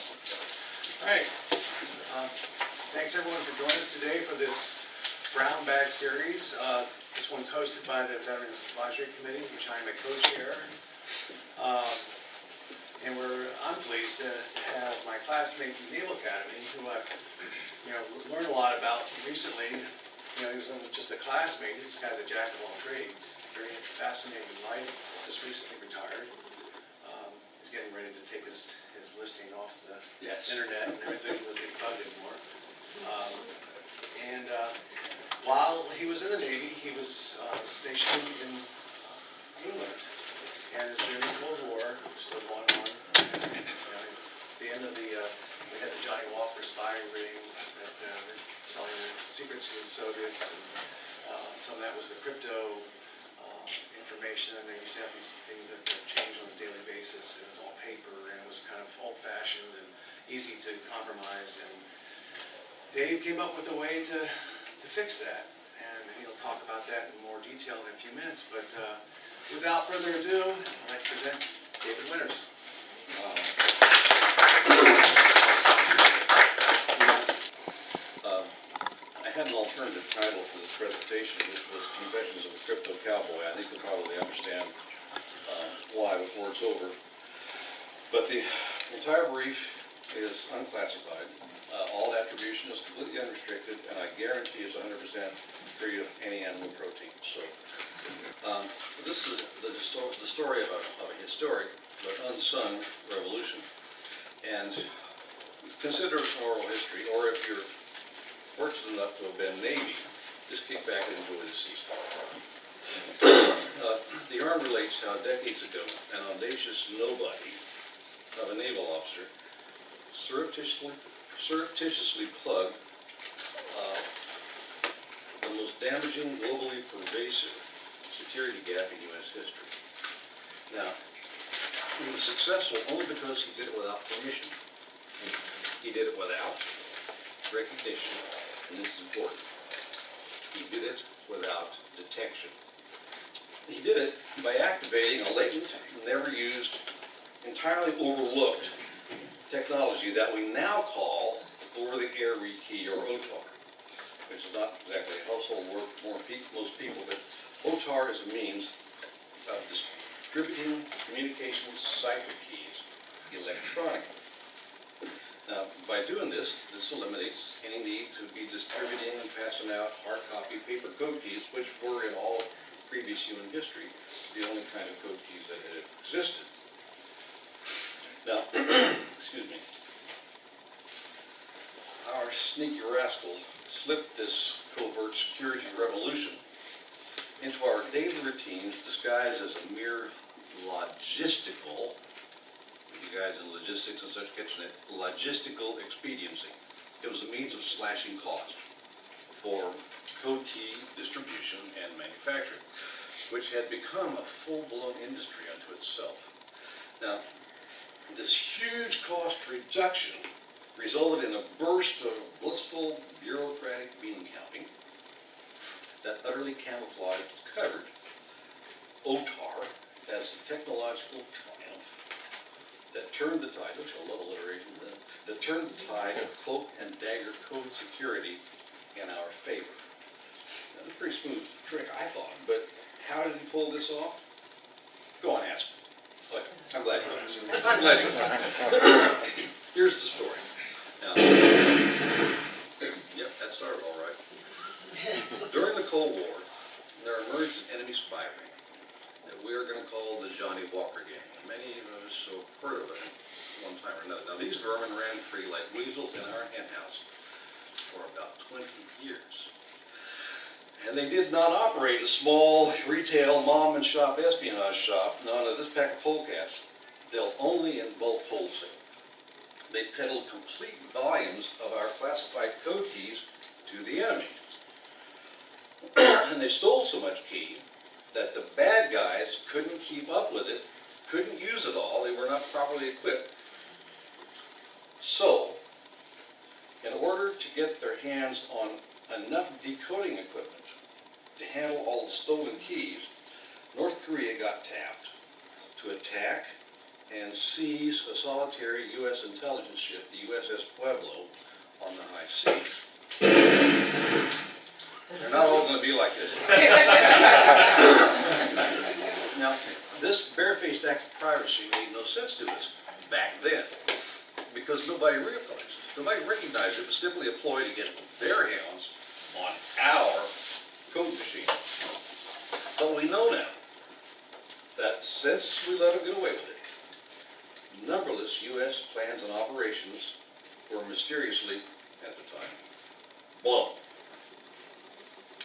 All right. Thanks everyone for joining us today for this Brown Bag series. This one's hosted by the Veterans Advisory Committee, which I'm a co-chair. And I'm pleased to have my classmate from Naval Academy, who I've learned a lot about recently. He was just a classmate. This guy's a jack of all trades. Very fascinating life. Just recently retired. He's getting ready to take his listing off the internet and everything with the bug anymore. While he was in the Navy, he was stationed in England. And during the Cold War, still going on. At the end of we had the Johnny Walker spy ring that selling secrets to the Soviets. And some of that was the crypto information, and they used to have these things that changed on a daily basis. It was all paper, and it was kind of old-fashioned and easy to compromise. And Dave came up with a way to fix that, and he'll talk about that in more detail in a few minutes. But without further ado, I'd like to present David Winters. I had an alternative title for this presentation, which was Confessions of a Crypto Cowboy. I think you'll probably understand why before it's over. But the entire brief is unclassified. All attribution is completely unrestricted, and I guarantee it's 100% free of any animal protein. So this is the story of a historic but unsung revolution. And consider it an oral history, or if you're fortunate enough to have been Navy, just kick back and enjoy the sea. The yarn relates how decades ago, an audacious nobody of a naval officer surreptitiously plugged the most damaging, globally pervasive security gap in U.S. history. Now, he was successful only because he did it without permission. He did it without recognition, and this is important. He did it without detection. He did it by activating a latent, never used, entirely overlooked technology that we now call OVER the AIR REKEYING, or OTAR, which is not exactly a household word for most people, but OTAR is a means of distributing communications cipher keys electronically. Now, by doing this eliminates any need to be distributing and passing out hard copy paper code keys, which were in all previous human history the only kind of code keys that had existed. Now, excuse me, our sneaky rascal slipped this covert security revolution into our daily routines disguised as a mere logistical, you guys in logistics and such catching it, logistical expediency. It was a means of slashing costs for code key distribution and manufacturing, which had become a full-blown industry unto itself. Now, this huge cost reduction resulted in a burst of blissful bureaucratic bean counting that utterly camouflaged, covered OTAR as a technological triumph that turned the tide, which I love alliteration, that turned the tide of cloak and dagger code security in our favor. That was a pretty smooth trick, I thought, but how did he pull this off? Go on, ask him. Look, I'm glad you asked. I'm glad you asked. Here's the story. Now, yep, that started all right. During the Cold War, there emerged an enemy spy ring that we are going to call the Johnny Walker gang. Many of us have heard of it at one time or another. Now, these vermin ran free like weasels in our hen house for about 20 years. And they did not operate a small retail mom and shop espionage shop. No, this pack of polecats dealt only in bulk wholesale. They peddled complete volumes of our classified code keys to the enemy. And they stole so much key that the bad guys couldn't keep up with it, couldn't use it all, they were not properly equipped. So, in order to get their hands on enough decoding equipment to handle all the stolen keys, North Korea got tapped to attack and sees a solitary U.S. intelligence ship, the USS Pueblo, on the high seas. They're not all going to be like this. Now, this barefaced act of piracy made no sense to us back then, because nobody recognized it was simply a ploy to get their hands on our code machine. But we know now that since we let them get away with it, numberless U.S. plans and operations were mysteriously, at the time, blown.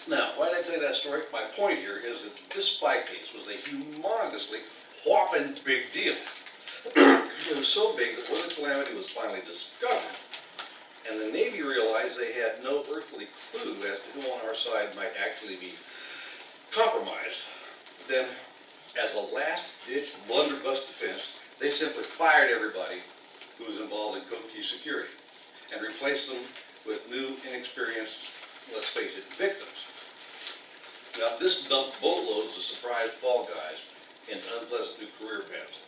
Now, why did I tell you that story? My point here is that this spy case was a humongously whopping big deal. It was so big that when the calamity was finally discovered, and the Navy realized they had no earthly clue as to who on our side might actually be compromised, then as a last-ditch blunderbuss defense, they simply fired everybody who was involved in code key security and replaced them with new, inexperienced, let's face it, victims. Now, this dumped boatloads of surprise fall guys into unpleasant new career paths.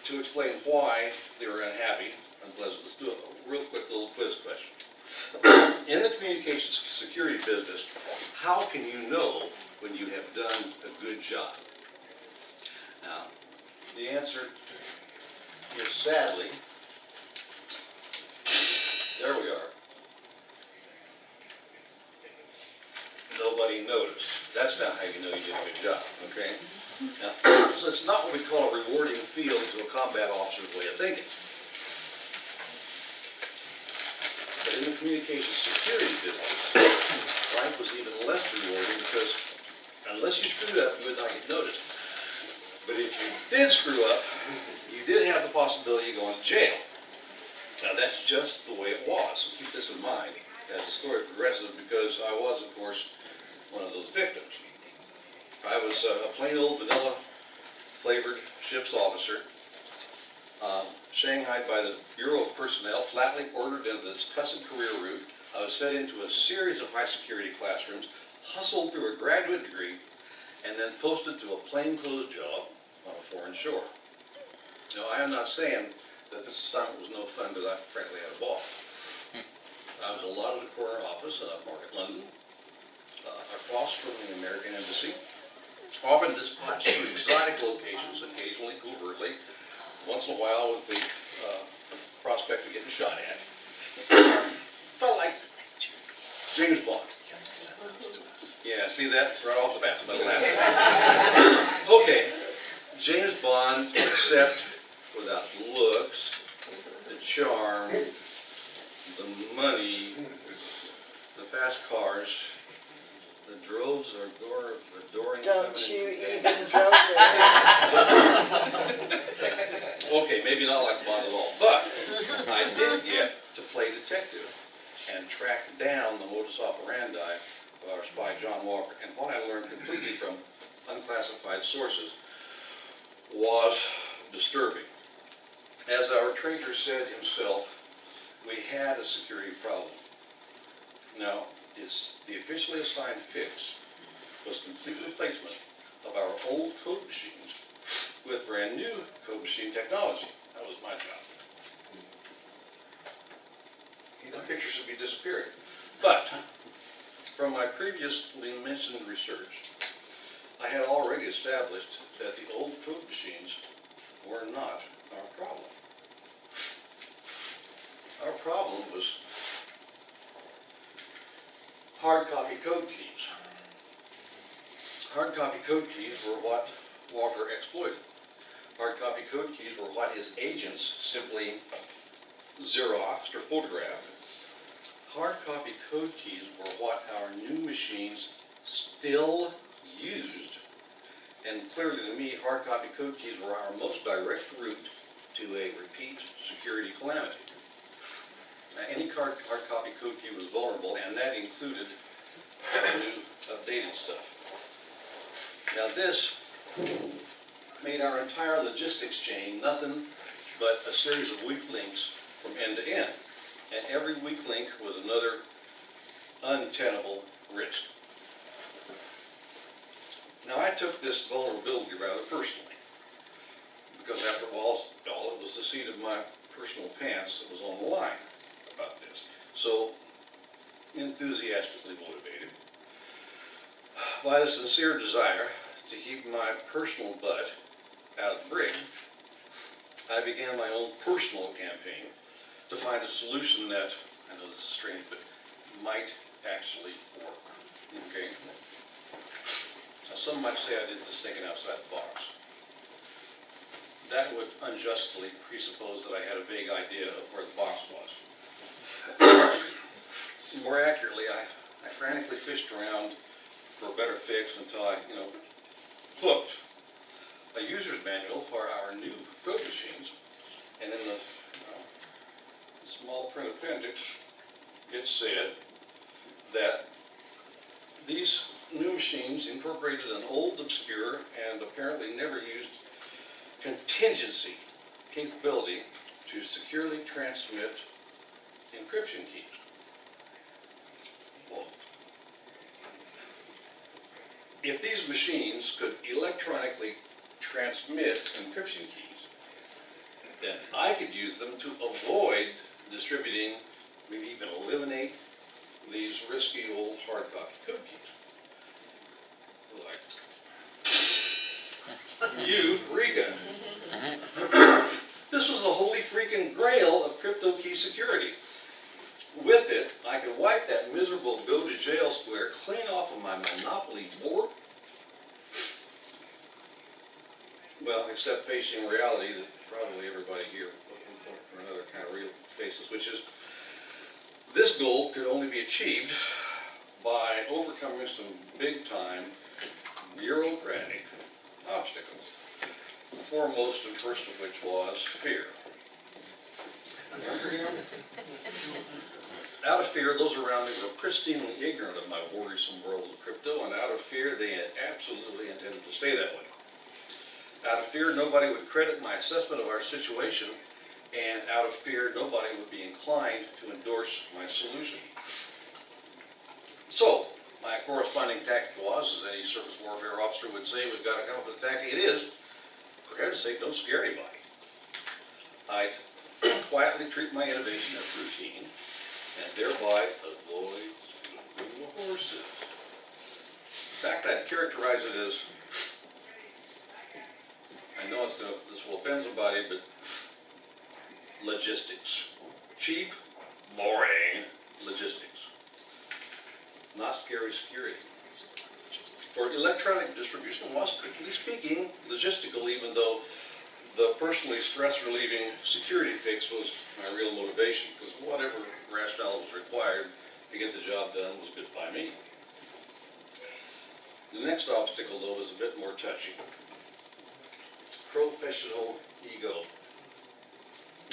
To explain why they were unhappy, unpleasant, let's do a real quick little quiz question. In the communications security business, how can you know when you have done a good job? Now, the answer is sadly, there we are. Nobody noticed. That's not how you know you did a good job, okay? Now, so it's not what we call a rewarding field to a combat officer's way of thinking. But in the communications security business, life was even less rewarding because unless you screwed up, you would not get noticed. But if you did screw up, you did have the possibility of going to jail. Now that's just the way it was. So keep this in mind as the story progresses, because I was, of course, one of those victims. I was a plain old vanilla flavored ship's officer, shanghaied by the Bureau of Personnel, flatly ordered into this cussed career route. I was fed into a series of high security classrooms, hustled through a graduate degree, and then posted to a plainclothes job on a foreign shore. Now, I am not saying that this assignment was no fun, because I frankly had a ball. I was allotted a corner office in Upmarket, London, across from the American Embassy, often dispatched to exotic locations, occasionally covertly, once in a while with the prospect of getting shot at. Felt like James Bond. Yeah, see that? It's right off the bat. Okay, James Bond, except without the looks, the charm, the money, the fast cars, the droves are adoring. Don't you even go there. Okay, maybe not like Bond at all, but I did get to play detective and track down the modus operandi of our spy John Walker. And what I learned completely from unclassified sources was disturbing. As our traitor said himself, we had a security problem. Now, the officially assigned fix was complete replacement of our old code machines with brand new code machine technology. That was my job. The picture should be disappearing. But from my previously mentioned research, I had already established that the old code machines were not our problem. Our problem was hard copy code keys. Hard copy code keys were what Walker exploited. Hard copy code keys were what his agents simply Xeroxed or photographed. Hard copy code keys were what our new machines still used. And clearly to me, hard copy code keys were our most direct route to a repeat security calamity. Now, any hard copy code key was vulnerable, and that included our new updated stuff. Now this made our entire logistics chain nothing but a series of weak links from end to end. And every weak link was another untenable risk. Now I took this vulnerability rather personally, because after all, it was the seat of my personal pants that was on the line about this. So, enthusiastically motivated by the sincere desire to keep my personal butt out of the brig, I began my own personal campaign to find a solution that, I know this is strange, but might actually work. Okay? Now, some might say I did this thinking outside the box. That would unjustly presuppose that I had a vague idea of where the box was. More accurately, I frantically fished around for a better fix until I, hooked a user's manual for our new probe machines, and in the small print appendix, it said that these new machines incorporated an old, obscure, and apparently never used contingency capability to securely transmit encryption keys. Whoa. If these machines could electronically transmit encryption keys, then I could use them to avoid distributing, maybe even eliminate, these risky old hard copy code keys. Like, Eureka! This was the holy freaking grail of crypto key security. With it, I could wipe that miserable go to jail square clean off of my Monopoly board. Well, except facing reality that probably everybody here, or another kind of real faces, which is this goal could only be achieved by overcoming some big time bureaucratic obstacles. Foremost and first of which was fear. Out of fear, those around me were pristinely ignorant of my worrisome world of crypto, and out of fear, they had absolutely intended to stay that way. Out of fear, nobody would credit my assessment of our situation, and out of fear, nobody would be inclined to endorse my solution. So, my corresponding tactic was, as any surface warfare officer would say, we've got to come up with a tactic. It is, for heaven's sake, don't scare anybody. I'd quietly treat my innovation as routine, and thereby avoid the horses. In fact, I'd characterize it as, I know this will offend somebody, but logistics. Cheap, boring logistics. Not scary security. For electronic distribution was, strictly speaking, logistical, even though the personally stress-relieving security fix was my real motivation, because whatever rationale was required to get the job done was good by me. The next obstacle, though, was a bit more touchy. Professional ego.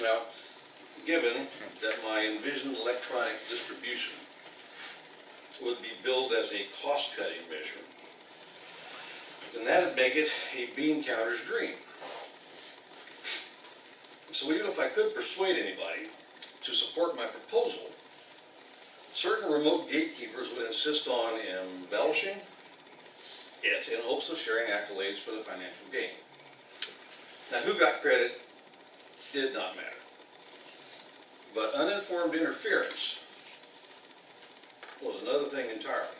Now, given that my envisioned electronic distribution would be billed as a cost-cutting measure, then that would make it a bean counter's dream. So even if I could persuade anybody to support my proposal, certain remote gatekeepers would insist on embellishing it in hopes of sharing accolades for the financial gain. Now, who got credit did not matter. But uninformed interference was another thing entirely.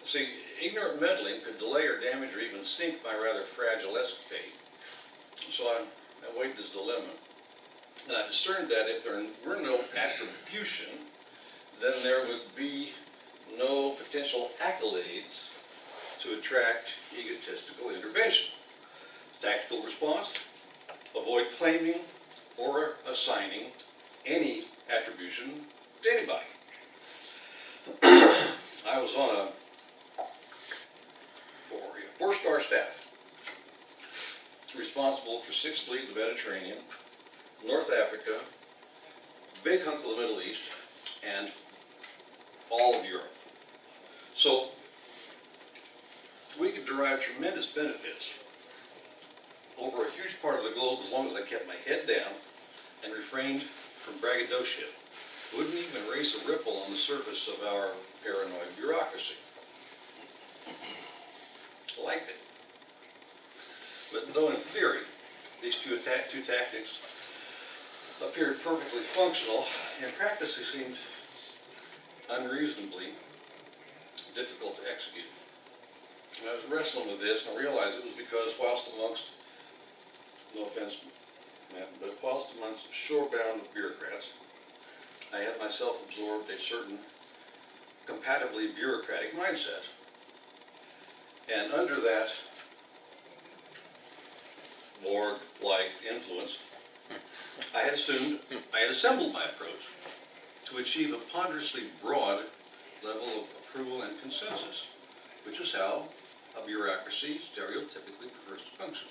See, ignorant meddling could delay or damage or even sink my rather fragile escapade. So I weighed this dilemma, and I discerned that if there were no attribution, then there would be no potential accolades to attract egotistical intervention. Tactical response: avoid claiming or assigning any attribution to anybody. I was on a four-star staff, responsible for 6th Fleet in the Mediterranean, North Africa, big hunk of the Middle East, and all of Europe. So we could derive tremendous benefits over a huge part of the globe as long as I kept my head down and refrained from braggadocio. Wouldn't even raise a ripple on the surface of our paranoid bureaucracy. Liked it. But though in theory These two tactics appeared perfectly functional. In practice, they seemed unreasonably difficult to execute. And I was wrestling with this, and I realized it was because whilst amongst, no offense, Matt, but whilst amongst shore-bound bureaucrats, I had myself absorbed a certain compatibly bureaucratic mindset. And under that Borg-like influence, I had assembled my approach to achieve a ponderously broad level of approval and consensus, which is how a bureaucracy stereotypically prefers to function.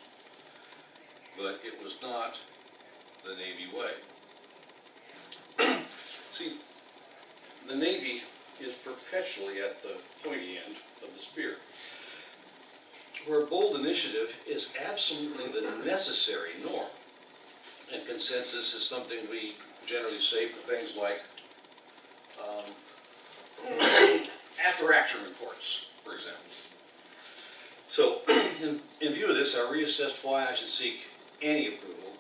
But it was not the Navy way. See, the Navy is perpetually at the pointy end of the spear, where bold initiative is absolutely the necessary norm. And consensus is something we generally say for things like after-action reports, for example. So, in view of this, I reassessed why I should seek any approval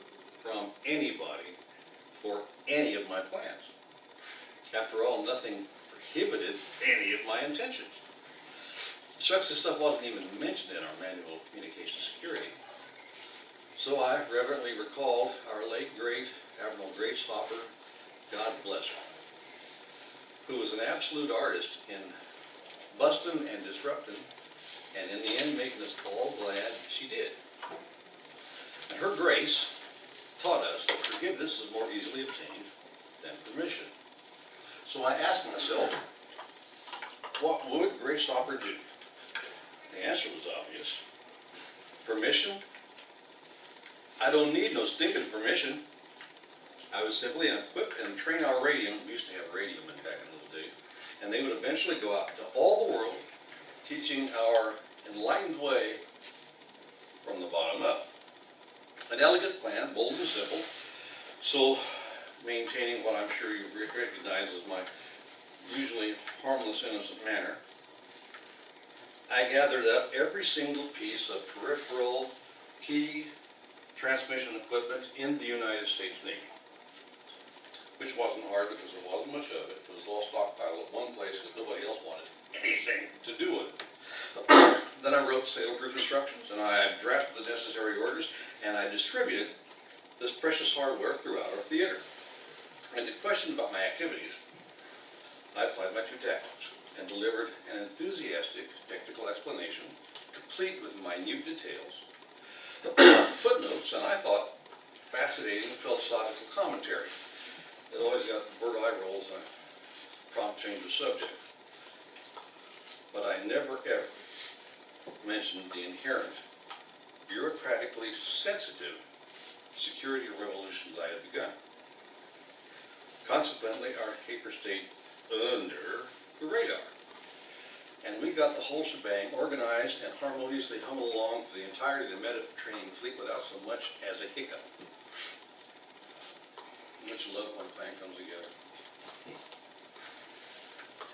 from anybody for any of my plans. After all, nothing prohibited any of my intentions. Structural stuff wasn't even mentioned in our manual of communication security. So I reverently recalled our late great Admiral Grace Hopper, God bless her, who was an absolute artist in busting and disrupting, and in the end making us all glad she did. And her grace taught us that forgiveness is more easily obtained than permission. So I asked myself, what would Grace Hopper do? The answer was obvious. Permission? I don't need no stinking permission. I would simply equip and train our radium. We used to have radium back in those days. And they would eventually go out to all the world, teaching our enlightened way from the bottom up. An elegant plan, bold and simple, so maintaining what I'm sure you recognize as my usually harmless, innocent manner. I gathered up every single piece of peripheral key transmission equipment in the United States Navy, which wasn't hard because there wasn't much of it. It was all stockpiled at one place because nobody else wanted anything to do with it. Then I wrote sailor-proof instructions, and I drafted the necessary orders, and I distributed this precious hardware throughout our theater. And to question about my activities, I applied my two tactics and delivered an enthusiastic technical explanation, complete with minute details, footnotes, and I thought fascinating philosophical commentary. It always got bird eye rolls and a prompt change of subject. But I never ever mentioned the inherent, bureaucratically sensitive security revolutions I had begun. Consequently, our caper stayed under the radar. And we got the whole shebang organized and harmoniously hummed along for the entirety of the Mediterranean fleet without so much as a hiccup. Don't you love when a plan comes together?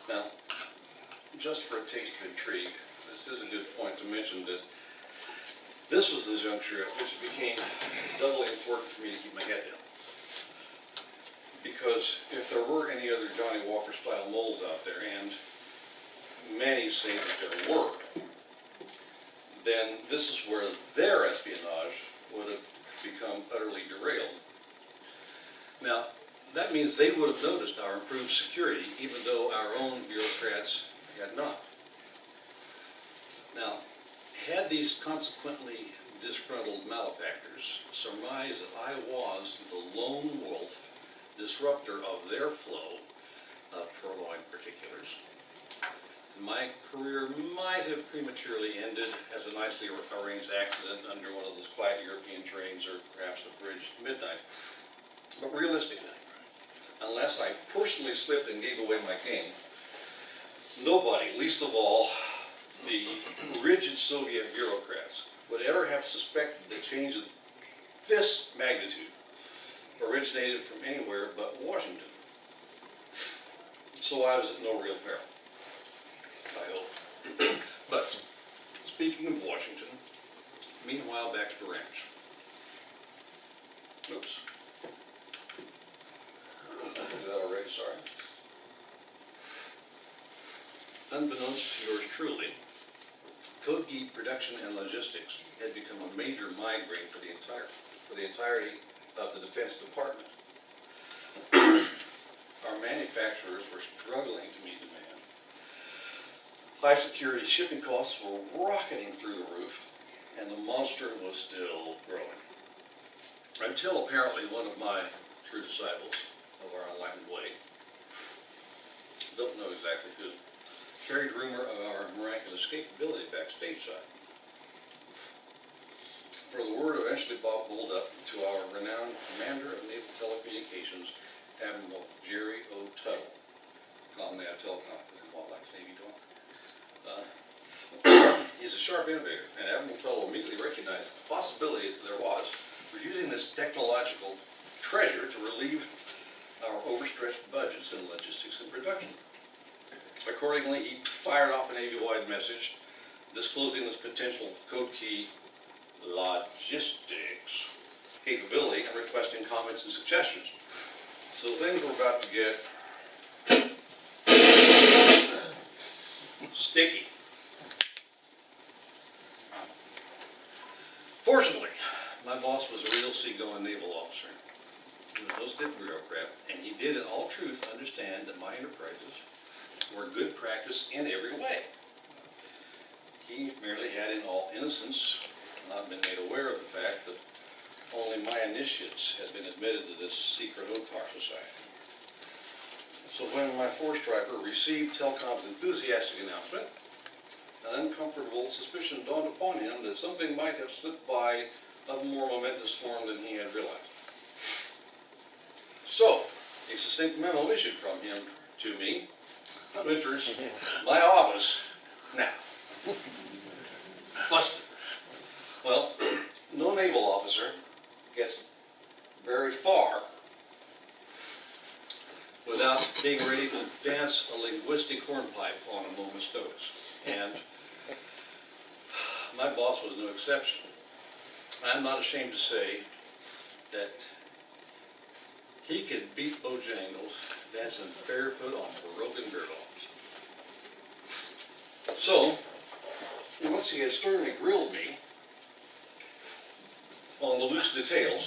Now, just for a taste of intrigue, this is a good point to mention that this was the juncture at which it became doubly important for me to keep my head down. Because if there were any other Johnny Walker style moles out there, and many say that there were, then this is where their espionage would have become utterly derailed. Now, that means they would have noticed our improved security, even though our own bureaucrats had not. Now, had these consequently disgruntled malefactors surmised that I was the lone wolf disruptor of their flow of purloined particulars, my career might have prematurely ended as a nicely arranged accident under one of those quiet European trains or perhaps a bridge at midnight. But realistically, unless I personally slipped and gave away my game, nobody, least of all the rigid Soviet bureaucrats, would ever have suspected that change of this magnitude originated from anywhere but Washington. So I was at no real peril, I hope. But speaking of Washington, meanwhile back at the ranch. Oops. Did that already, sorry. Unbeknownst to yours truly, code geek production and logistics had become a major migraine for the entirety of the Defense Department. Our manufacturers were struggling to meet demand. High security shipping costs were rocketing through the roof, and the monster was still growing. Until apparently one of my true disciples of our enlightened way, don't know exactly who, carried rumor of our miraculous capability back stateside. For the word eventually bubbled up to our renowned commander of naval telecommunications, Admiral Jerry O. Tuttle. Comnab Telecom, what likes Navy talk. He's a sharp innovator, and Admiral Tuttle immediately recognized the possibility that there was for using this technological treasure to relieve our overstretched budgets in logistics and production. Accordingly, he fired off a Navy-wide message disclosing this potential code key logistics capability and requesting comments and suggestions. So things were about to get sticky. Fortunately, my boss was a real seagoing naval officer. He was no stiff bureaucrat, and he did in all truth understand that my enterprises were good practice in every way. He merely had in all innocence not been made aware of the fact that only my initiates had been admitted to this secret OTAR society. So when my four striper received Telcom's enthusiastic announcement, an uncomfortable suspicion dawned upon him that something might have slipped by of more momentous form than he had realized. So, a succinct memo issued from him to me, enters my office now. Busted. Well, no naval officer gets very far without being ready to dance a linguistic hornpipe on a moment's notice. And my boss was no exception. I'm not ashamed to say that he could beat Bojangles dancing barefoot on broken beer bottles. So, once he had sternly grilled me on the loose details,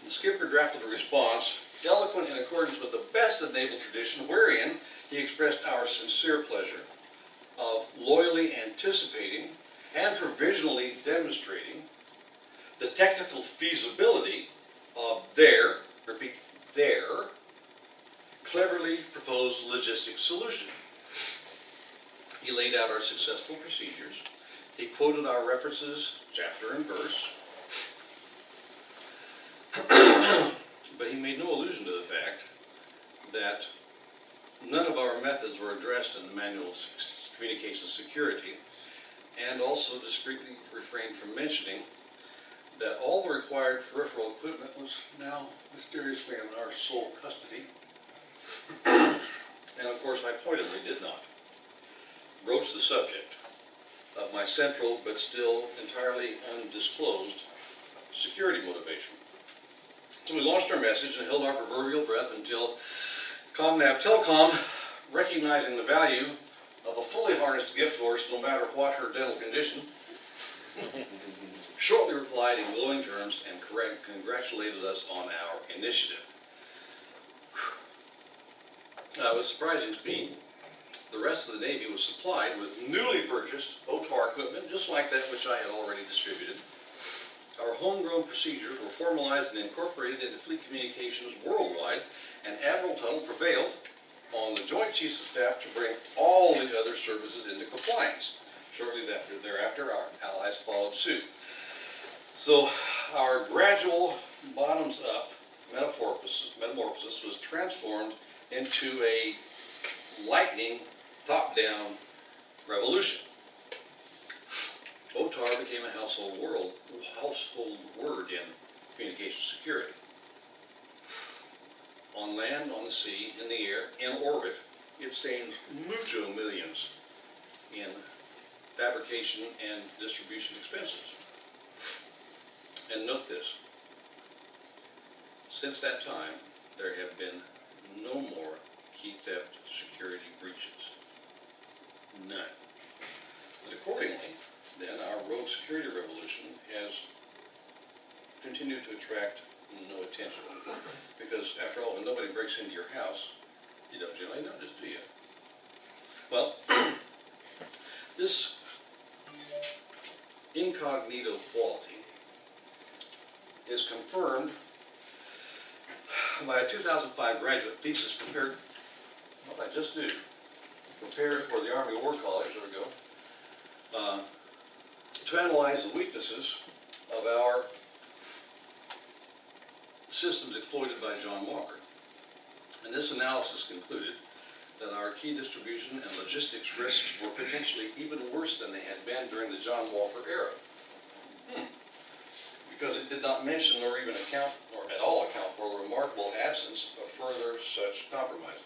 the skipper drafted a response eloquent in accordance with the best of naval tradition, wherein he expressed our sincere pleasure of loyally anticipating and provisionally demonstrating the technical feasibility of their cleverly proposed logistics solution. He laid out our successful procedures. He quoted our references, chapter and verse. But he made no allusion to the fact that none of our methods were addressed in the manual of communication security, and also discreetly refrained from mentioning that all the required peripheral equipment was now mysteriously in our sole custody. And of course, I pointedly did not broach the subject of my central but still entirely undisclosed security motivation. So we launched our message and held our proverbial breath until Comnab Telecom, recognizing the value of a fully harnessed gift horse no matter what her dental condition, shortly replied in glowing terms and congratulated us on our initiative. With surprising speed, the rest of the Navy was supplied with newly purchased OTAR equipment, just like that which I had already distributed. Our homegrown procedures were formalized and incorporated into fleet communications worldwide, and Admiral Tuttle prevailed on the Joint Chiefs of Staff to bring all the other services into compliance. Shortly thereafter, our allies followed suit. So our gradual bottoms-up metamorphosis was transformed into a lightning top-down revolution. OTAR became a household word in communication security. On land, on the sea, in the air, in orbit, it saves mucho millions in fabrication and distribution expenses. And note this, Since that time, there have been no more key theft security breaches. None. And accordingly, then, our rogue security revolution has continued to attract no attention. Because, after all, when nobody breaks into your house, you don't generally notice, do you? Well, this incognito quality is confirmed by a 2005 graduate thesis prepared, what I just did, prepared for the Army War College, there we go, to analyze the weaknesses of our systems exploited by John Walker. And this analysis concluded that our key distribution and logistics risks were potentially even worse than they had been during the John Walker era. Because it did not mention or even account, or at all account for the remarkable absence of further such compromises.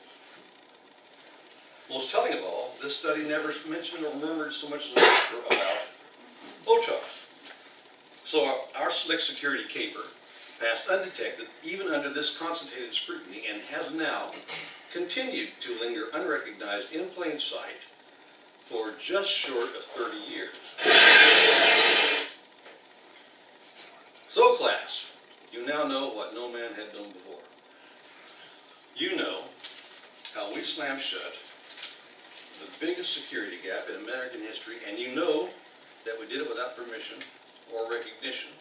Most telling of all, this study never mentioned or murmured so much as a whisper about OTAR. So our slick security caper passed undetected even under this concentrated scrutiny and has now continued to linger unrecognized in plain sight for just short of 30 years. So, class, you now know what no man had known before. You know how we slammed shut the biggest security gap in American history, and you know that we did it without permission or recognition.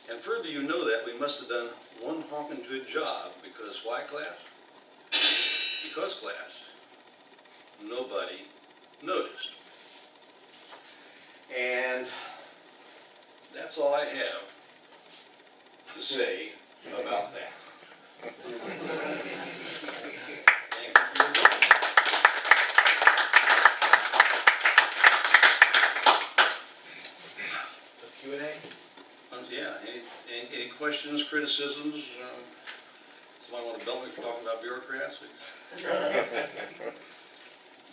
And further, you know that we must have done one honking good job because why, class? Because, class, nobody noticed. And that's all I have to say about that. Thank you for your attention. Q&A? Yeah, any questions, criticisms? Somebody want to belt me for talking about bureaucrats?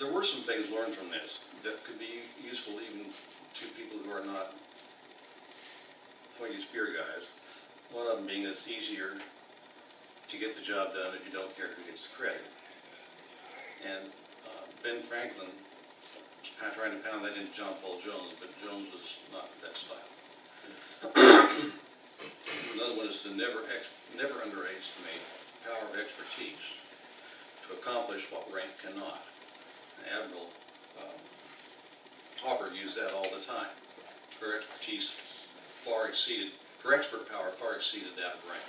There were some things learned from this that could be useful even to people who are not pointy spear guys. One of them being that it's easier to get the job done if you don't care who gets the credit. And Ben Franklin was trying to pound that into John Paul Jones, but Jones was not that style. Another one is to never underestimate the power of expertise to accomplish what rank cannot. Admiral Hopper used that all the time. Her expertise her expert power far exceeded that of rank.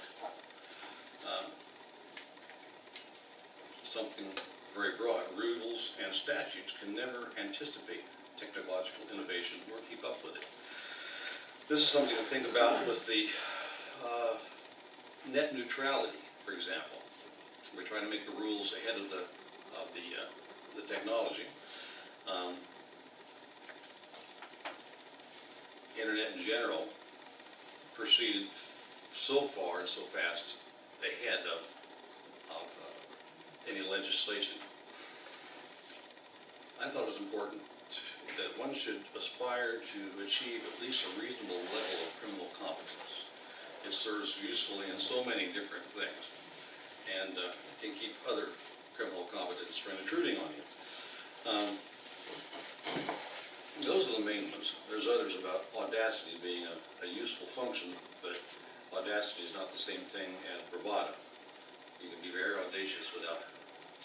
Something very broad. Rules and statutes can never anticipate technological innovation or keep up with it. This is something to think about with the net neutrality, for example. We're trying to make the rules ahead of the technology. Internet in general proceeded so far and so fast ahead of any legislation. I thought it was important that one should aspire to achieve at least a reasonable level of criminal competence. It serves usefully in so many different things, and can keep other criminal competence from intruding on you. Those are the main ones. There's others about audacity being a useful function, but audacity is not the same thing as bravado. You can be very audacious without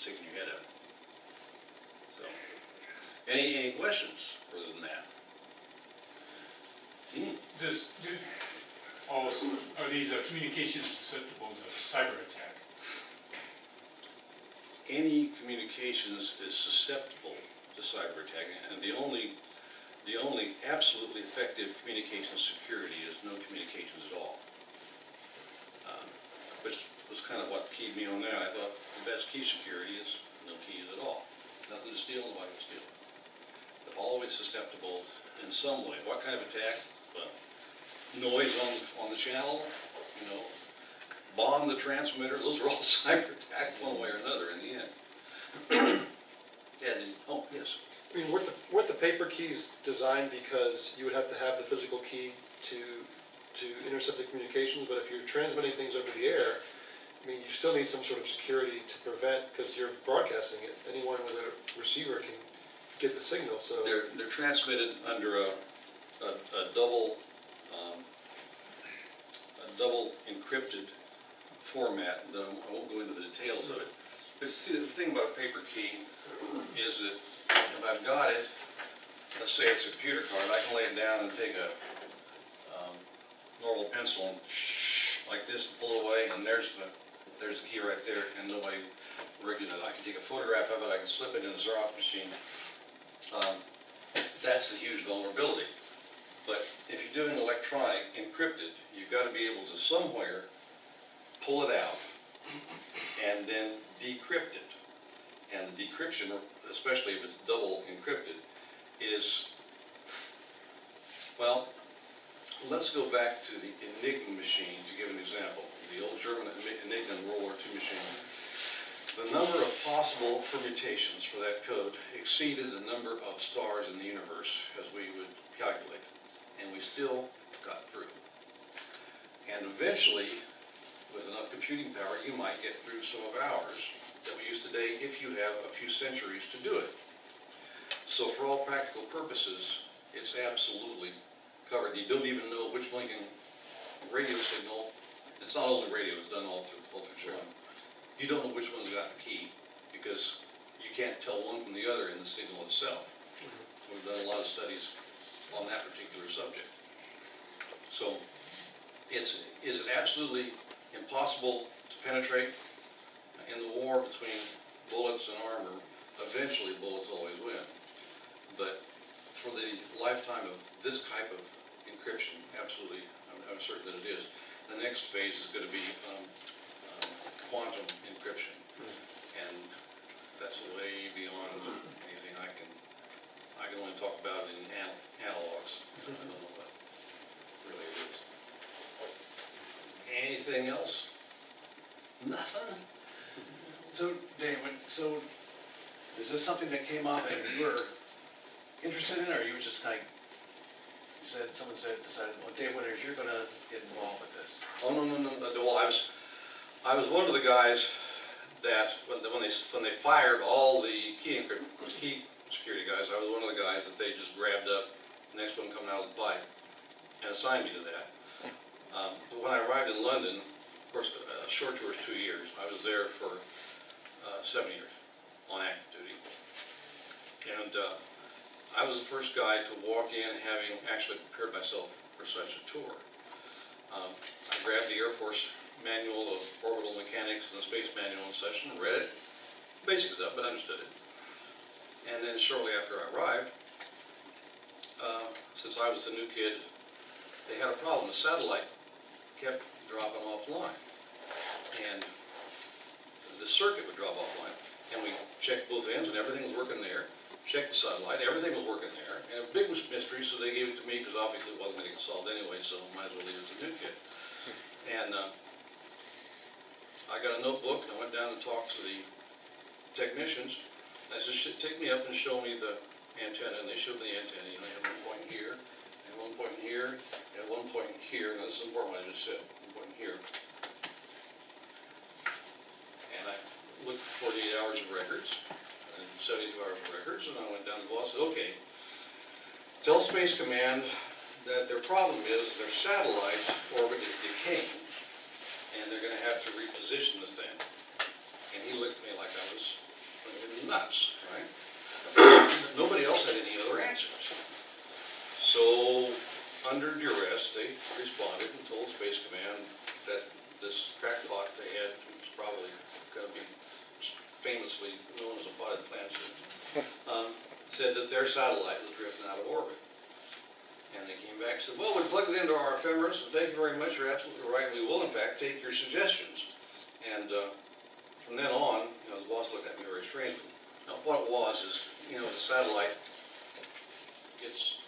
sticking your head out. So, any questions further than that? Are these communications susceptible to cyber attack? Any communications is susceptible to cyber attack, and the only absolutely effective communications security is no communications at all. Which was kind of what keyed me on that. I thought the best key security is no keys at all. Nothing to steal, nobody can steal. But always susceptible in some way. What kind of attack? Well, noise on the channel, bomb the transmitter. Those are all cyber attacks one way or another in the end. Oh, yes. I mean, weren't the paper keys designed because you would have to have the physical key to to intercept the communications, but if you're transmitting things over the air, I mean, you still need some sort of security to prevent, because you're broadcasting it. Anyone with a receiver can get the signal, so. They're transmitted under a double encrypted format. I won't go into the details of it. But see, the thing about a paper key is that if I've got it, let's say it's a computer card, I can lay it down and take a normal pencil and like this and pull away, and there's the key right there, and nobody recognizes it. I can take a photograph of it, I can slip it in the Xerox machine. That's the huge vulnerability. But if you're doing electronic encrypted, you've got to be able to somewhere pull it out and then decrypt it. And the decryption, especially if it's double encrypted, is, well, let's go back to the Enigma machine to give an example. The old German Enigma World War II machine. The number of possible permutations for that code exceeded the number of stars in the universe as we would calculate. And we still got through. And eventually, with enough computing power, you might get through some of ours that we use today if you have a few centuries to do it. So for all practical purposes, it's absolutely covered. You don't even know which blinking radio signal. It's not only radio, it's done all through one. You don't know which one's got the key because you can't tell one from the other in the signal itself. We've done a lot of studies on that particular subject. So is it absolutely impossible to penetrate? In the war between bullets and armor, eventually bullets always win. But for the lifetime of this type of encryption, absolutely, I'm certain that it is. The next phase is going to be quantum encryption, and that's way beyond anything I can only talk about in analogs. I don't know what really it is. Anything else? Nothing? So, Dave, is this something that came up and you were interested in, or you were just kind of, someone decided, well, Dave Winters, you're going to get involved with this? Oh, no. Well, I was one of the guys that, when they fired all the key security guys, I was one of the guys that they just grabbed up, the next one coming out of the pipe, and assigned me to that. But when I arrived in London, of course, short tour was 2 years. I was there for 7 years on active duty. And I was the first guy to walk in having actually prepared myself for such a tour. I grabbed the Air Force manual of orbital mechanics and the space manual and such and read it. Basic stuff, but understood it. And then shortly after I arrived, since I was the new kid, they had a problem. The satellite kept dropping offline. And the circuit would drop offline. And we checked both ends and everything was working there. Checked the satellite, everything was working there. And a big mystery, so they gave it to me because obviously it wasn't going to get solved anyway, so might as well leave it to the new kid. And I got a notebook and I went down and talked to the technicians. And I said, take me up and show me the antenna. And they showed me the antenna. You know, you have one point here, and one point here, and one point here. Now this is important what I just said. One point here. And I looked for 48 hours of records, and 72 hours of records, and I went down to the boss and said, okay, tell Space Command that their problem is their satellite orbit is decaying, and they're going to have to reposition the thing. And he looked at me like I was nuts, right? Nobody else had any other answers. So, under duress, they responded and told Space Command that this crackpot they had was probably going to be famously known as a potted plant, said that their satellite was drifting out of orbit. And they came back and said, well, we plugged it into our ephemeris, and thank you very much, you're absolutely right, we will in fact take your suggestions. And from then on, you know, the boss looked at me very strangely. Now, what it was is, you know, the satellite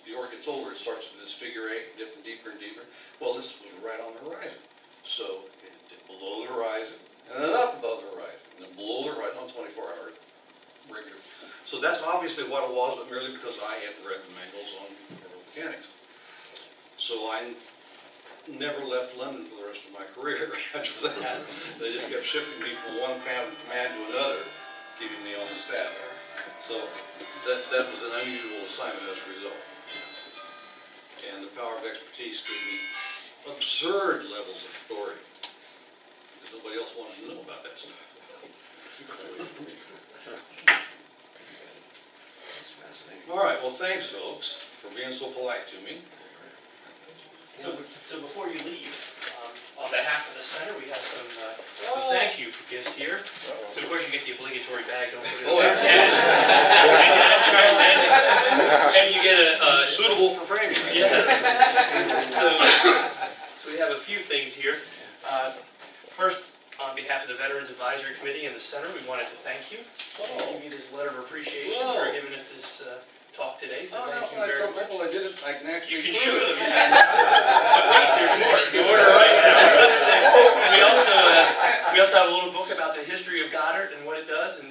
the orbit gets older, it starts with this figure eight, dipping deeper and deeper. Well, this was right on the horizon. So, it dipped below the horizon, and then up above the horizon, and then below the horizon on 24-hour regular. So that's obviously what it was, but merely because I had read the manuals on orbital mechanics. So I never left London for the rest of my career after that. They just kept shifting me from one command to another, keeping me on the staff. So that was an unusual assignment as a result. And the power of expertise gave me absurd levels of authority, because nobody else wanted to know about that stuff. All right, well, thanks, folks, for being so polite to me. So before you leave, on behalf of the center, we have some thank you gifts here. So of course you get the obligatory bag, don't forget. Oh, And you get a Suitable for framing. yes. So we have a few things here. First, on behalf of the Veterans Advisory Committee and the center, we wanted to thank you. And give you this letter of appreciation for giving us this talk today. So thank you very much. I did it, I can actually. You can shoot them, yeah. But wait, there's more. You order right now. We also have a little book about the history of Goddard and what it does and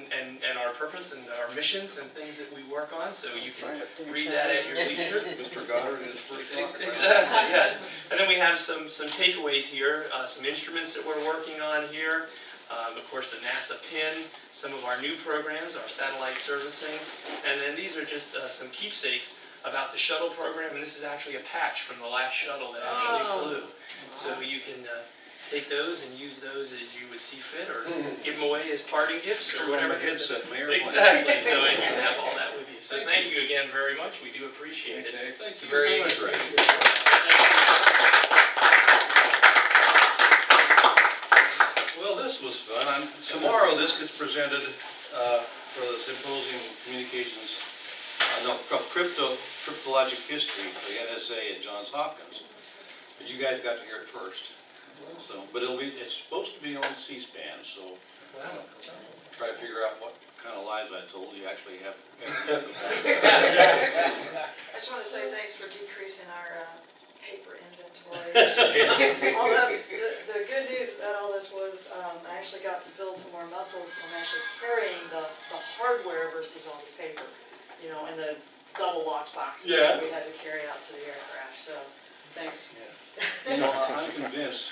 our purpose and our missions and things that we work on, so you can read that at your leisure. Mr. Goddard and his first rocket. Exactly, yes. And then we have some takeaways here, some instruments that we're working on here. Of course, the NASA pin, some of our new programs, our satellite servicing, and then these are just some keepsakes about the shuttle program, and this is actually a patch from the last shuttle that actually flew. So you can take those and use those as you would see fit, or give them away as parting gifts, or whatever. Headset, Mayor. Exactly, so you can have all that with you. So thank you again very much, we do appreciate it. Thank you Very very much. Well, this was fun. Tomorrow this gets presented for the Symposium Communications, Cryptologic History for the NSA at Johns Hopkins. But you guys got to hear it first. So, but it's supposed to be on C-SPAN, so try to figure out what kind of lies I told you actually have. I just want to say thanks for decreasing our paper inventory. Although the good news about all this was I actually got to build some more muscles from actually carrying the hardware versus all the paper, you know, in the double locked boxes that we had to carry out to the aircraft. So thanks. You know, I'm convinced,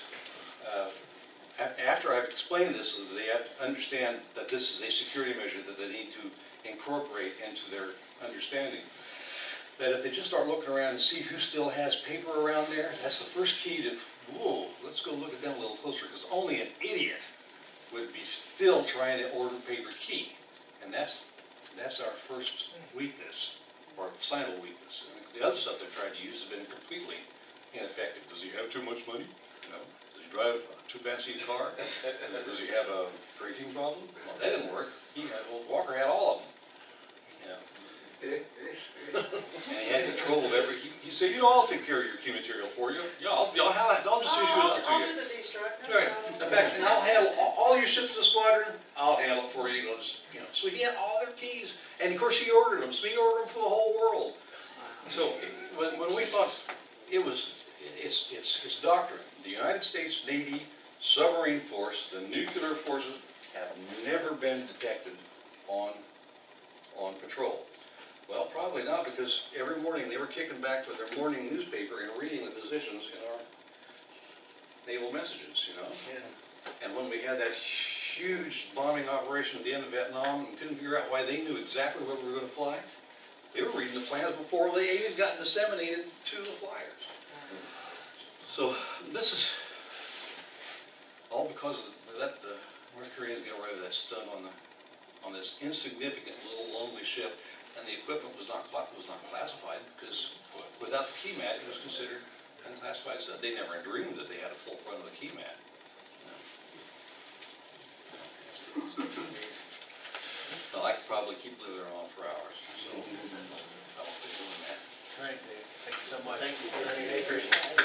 after I've explained this, that they have to understand that this is a security measure that they need to incorporate into their understanding. That if they just start looking around and see who still has paper around there, that's the first key to, whoa, let's go look at them a little closer, because only an idiot would be still trying to order paper key. And that's our first weakness, or final weakness. And the other stuff they've tried to use has been completely ineffective. Does he have too much money? No. Does he drive too fancy a car? Does he have a drinking problem? Well, that didn't work. Walker had all of them. Yeah. And he had control of he said, I'll take care of your key material for you. Yeah, I'll just issue it out to I'll you. do the destruct. Right. In fact, and I'll handle all your ships in the squadron. I'll handle it for you. So he had all their keys. And of course he ordered them. So he ordered them for the whole world. So when we thought it's doctrine. The United States Navy submarine force, the nuclear forces have never been detected on patrol. Well, probably not, because every morning they were kicking back to their morning newspaper and reading the positions in our naval messages, Yeah. And when we had that huge bombing operation at the end of Vietnam and couldn't figure out why they knew exactly where we were going to fly, they were reading the plans before they even got disseminated to the flyers. So this is all because the North Koreans get away with that stunt on this insignificant little lonely ship, and the equipment was not classified, because without the key mat it was considered unclassified stuff. They never dreamed that they had a full front of the key mat. Well, I could probably keep living on for hours, so I won't be doing that. All right, Dave. Thank you so much. Thank you.